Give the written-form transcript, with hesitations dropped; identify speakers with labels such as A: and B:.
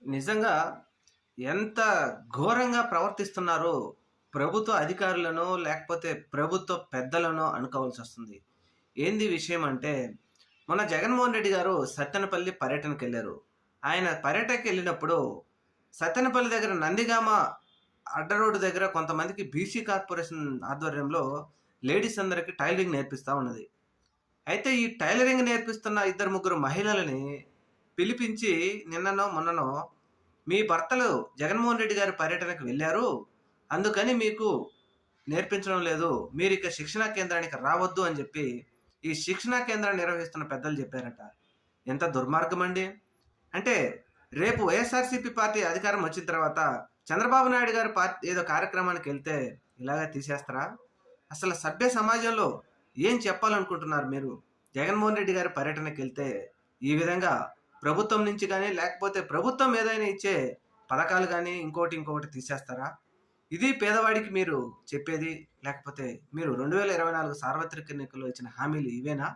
A: నిజంగా ఎంత ఘోరంగా ప్రవర్తిస్తున్నారో ప్రభుత్వ అధికారులనో, లేకపోతే ప్రభుత్వ పెద్దలనో అనుకోవాల్సొస్తుంది. ఏంది విషయం అంటే, మొన్న జగన్మోహన్ రెడ్డి గారు సత్తెనపల్లి పర్యటనకెళ్లారు. ఆయన పర్యటనకెళ్ళినప్పుడు సత్తెనపల్లి దగ్గర నందిగామ అడ్డ రోడ్డు దగ్గర కొంతమందికి బీసీ కార్పొరేషన్ ఆధ్వర్యంలో లేడీస్ అందరికి టైలరింగ్ నేర్పిస్తా ఉన్నది. అయితే ఈ టైలరింగ్ నేర్పిస్తున్న ఇద్దరు, ముగ్గురు మహిళలని పిలిపించి నిన్ననో, మొన్ననో మీ భర్తలు జగన్మోహన్ రెడ్డి గారి పర్యటనకు వెళ్లారు. అందుకని మీకు నేర్పించడం లేదు. మీరిక శిక్షణా కేంద్రానికి రావద్దు అని జెప్పి, ఈ శిక్షణా కేంద్రాన్ని నిర్వహిస్తున్న పెద్దలు జెప్పారట. ఎంత దుర్మార్గమండి. అంటే రేపు వైఎస్ఆర్‌సీపీ పార్టీ అధికారం వచ్చిన తర్వాత చంద్రబాబు నాయుడు గారి ఏదో కార్యక్రమానికెళ్తే ఇలాగే తీసేస్తారా? అసలు సభ్య సమాజంలో ఏం చెప్పాలనుకుంటున్నారు మీరు? జగన్మోహన్ రెడ్డి గారి పర్యటనకెళ్తే ఈ విధంగా ప్రభుత్వం నుంచి గాని, లేకపోతే ప్రభుత్వం ఏదైనా ఇచ్చే పథకాలు గాని, ఇంకోటి తీసేస్తారా? ఇది పేదవాడికి మీరు చెప్పేది. లేకపోతే మీరు 2024 సార్వత్రిక ఎన్నికల్లో ఇచ్చిన హామీలు ఇవేనా?